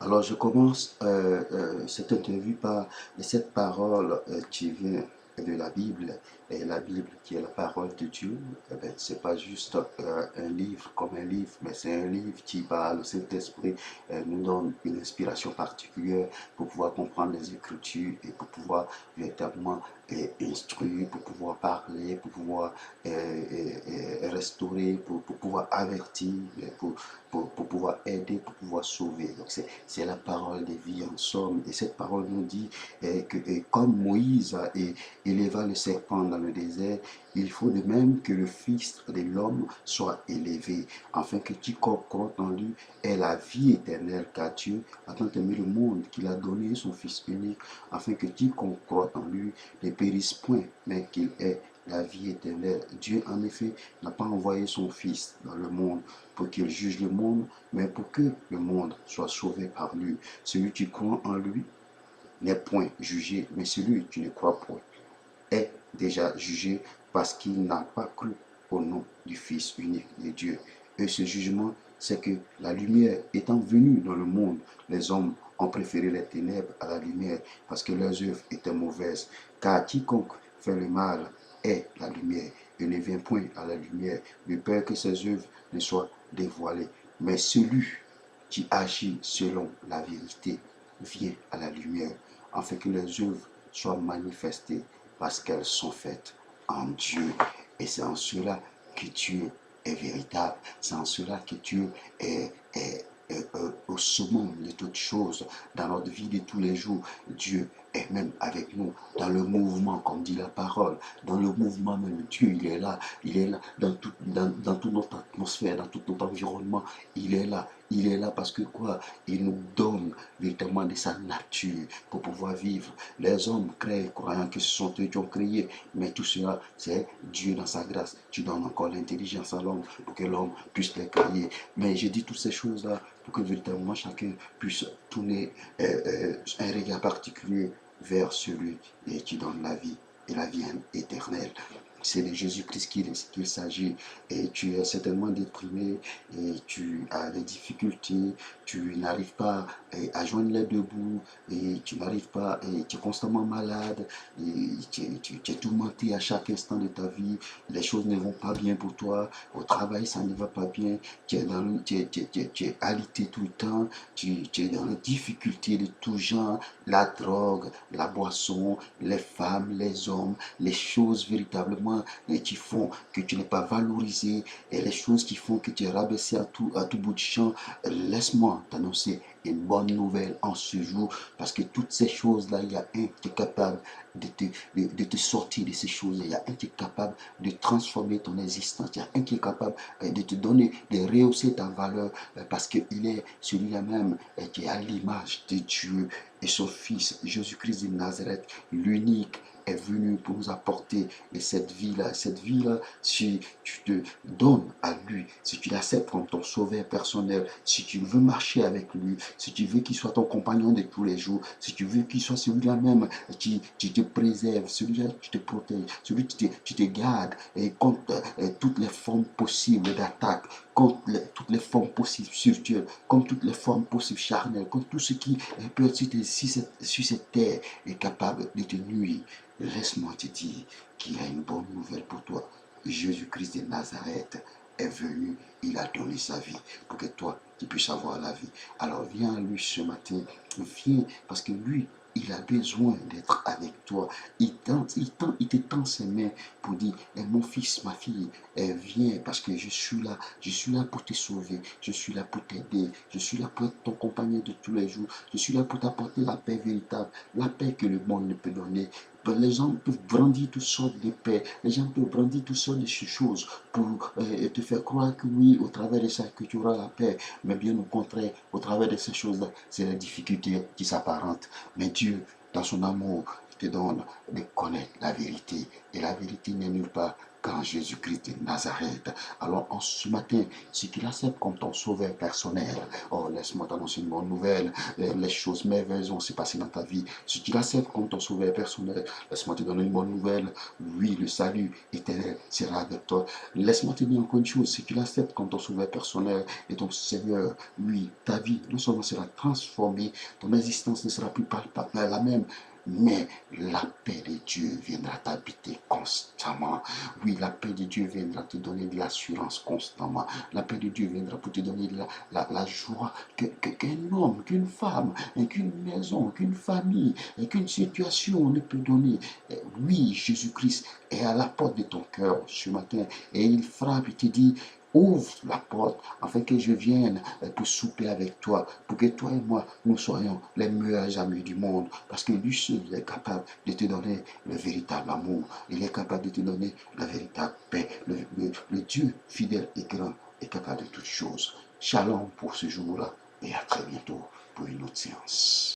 Alors, je commence cette interview par cette parole qui vient de la Bible. Et la Bible, qui est la parole de Dieu, eh ben, c'est pas juste un livre comme un livre, mais c'est un livre qui, par le Saint-Esprit, nous donne une inspiration particulière pour pouvoir comprendre les Écritures et pour pouvoir véritablement instruire, pour pouvoir parler, pour pouvoir restaurer, pour pouvoir avertir, pour pouvoir aider, pour pouvoir sauver. Donc c'est la parole de vie en somme. Et cette parole nous dit que comme Moïse éleva le serpent dans le désert, il faut de même que le Fils de l'homme soit élevé, afin que quiconque croit en lui ait la vie éternelle, car Dieu a tant aimé le monde qu'il a donné son Fils unique, afin que quiconque croit en lui ne périsse point, mais qu'il ait la vie éternelle. Dieu, en effet, n'a pas envoyé son Fils dans le monde pour qu'il juge le monde, mais pour que le monde soit sauvé par lui. Celui qui croit en lui n'est point jugé, mais celui qui ne croit point est déjà jugé parce qu'il n'a pas cru au nom du Fils unique de Dieu. Et ce jugement, c'est que la lumière étant venue dans le monde, les hommes ont préféré les ténèbres à la lumière parce que leurs œuvres étaient mauvaises. Car quiconque fait le mal est la lumière et ne vient point à la lumière de peur que ses œuvres ne soient dévoilées. Mais celui qui agit selon la vérité vient à la lumière afin que les œuvres soient manifestées parce qu'elles sont faites en Dieu. Et c'est en cela que Dieu est véritable. C'est en cela que Dieu est au sommet de toutes choses. Dans notre vie de tous les jours, Dieu est même avec nous dans le mouvement, comme dit la parole. Dans le mouvement même, Dieu, il est là dans toute notre atmosphère, dans tout notre environnement. Il est là parce que quoi? Il nous donne véritablement de sa nature pour pouvoir vivre. Les hommes créent, croyant que ce sont eux qui ont créé, mais tout cela, c'est Dieu dans sa grâce. Tu donnes encore l'intelligence à l'homme pour que l'homme puisse les créer. Mais je dis toutes ces choses-là pour que véritablement chacun puisse tourner un regard particulier vers celui qui donne la vie et la vie éternelle. C'est de Jésus-Christ qu'il s'agit. Et tu es certainement déprimé et tu as des difficultés, tu n'arrives pas à joindre les deux bouts et tu n'arrives pas, et tu es constamment malade, et tu es tourmenté à chaque instant de ta vie, les choses ne vont pas bien pour toi, au travail ça ne va pas bien, tu es alité tout le temps, tu es dans les difficultés de tout genre, la drogue, la boisson, les femmes, les hommes, les choses véritablement qui font que tu n'es pas valorisé et les choses qui font que tu es rabaissé à tout bout de champ. Laisse-moi t'annoncer une bonne nouvelle en ce jour, parce que toutes ces choses-là, il y a un qui est capable de te sortir de ces choses, il y a un qui est capable de transformer ton existence, il y a un qui est capable de te donner, de rehausser ta valeur, parce qu'il est celui-là même qui est à l'image de Dieu et son Fils, Jésus-Christ de Nazareth, l'unique, est venu pour nous apporter cette vie-là. Cette vie-là, si tu te donnes à lui, si tu l'acceptes comme ton sauveur personnel, si tu veux marcher avec lui, si tu veux qu'il soit ton compagnon de tous les jours, si tu veux qu'il soit celui-là même qui te préserve, celui-là qui te protège, celui qui te garde et contre toutes les formes possibles d'attaque, contre toutes les formes possibles spirituelles, comme toutes les formes possibles charnelles, comme tout ce qui peut être sur cette terre est capable de te nuire. Laisse-moi te dire qu'il a une bonne nouvelle pour toi. Jésus-Christ de Nazareth est venu, il a donné sa vie pour que toi, tu puisses avoir la vie. Alors viens à lui ce matin, viens parce que lui, il a besoin d'être avec toi. Il te tend ses mains pour dire, mon fils, ma fille, viens parce que je suis là pour te sauver, je suis là pour t'aider, je suis là pour être ton compagnon de tous les jours, je suis là pour t'apporter la paix véritable, la paix que le monde ne peut donner. Les gens peuvent brandir toutes sortes de paix, les gens peuvent brandir toutes sortes de choses pour te faire croire que oui, au travers de ça, que tu auras la paix. Mais bien au contraire, au travers de ces choses-là, c'est la difficulté qui s'apparente. Mais dans son amour, te donne de connaître la vérité. Et la vérité n'est nulle part quand Jésus-Christ de Nazareth. Alors en ce matin, si tu l'acceptes comme ton sauveur personnel, oh laisse-moi t'annoncer une bonne nouvelle, les choses merveilleuses vont se passer dans ta vie. Si tu l'acceptes comme ton sauveur personnel, laisse-moi te donner une bonne nouvelle, oui, le salut éternel sera avec toi. Laisse-moi te dire encore une chose, si tu l'acceptes comme ton sauveur personnel et ton Seigneur, oui, ta vie non seulement sera transformée, ton existence ne sera plus la même, mais la paix de Dieu viendra t'habiter constamment. Oui, la paix de Dieu viendra te donner de l'assurance constamment. La paix de Dieu viendra pour te donner de la joie qu'un homme, qu'une femme, qu'une maison, qu'une famille, qu'une situation ne peut donner. Oui, Jésus-Christ est à la porte de ton cœur ce matin et il frappe et te dit, ouvre la porte afin que je vienne pour souper avec toi, pour que toi et moi, nous soyons les meilleurs amis du monde. Parce que lui seul est capable de te donner le véritable amour. Il est capable de te donner la véritable paix. Le Dieu fidèle et grand est capable de toutes choses. Shalom pour ce jour-là et à très bientôt pour une autre séance.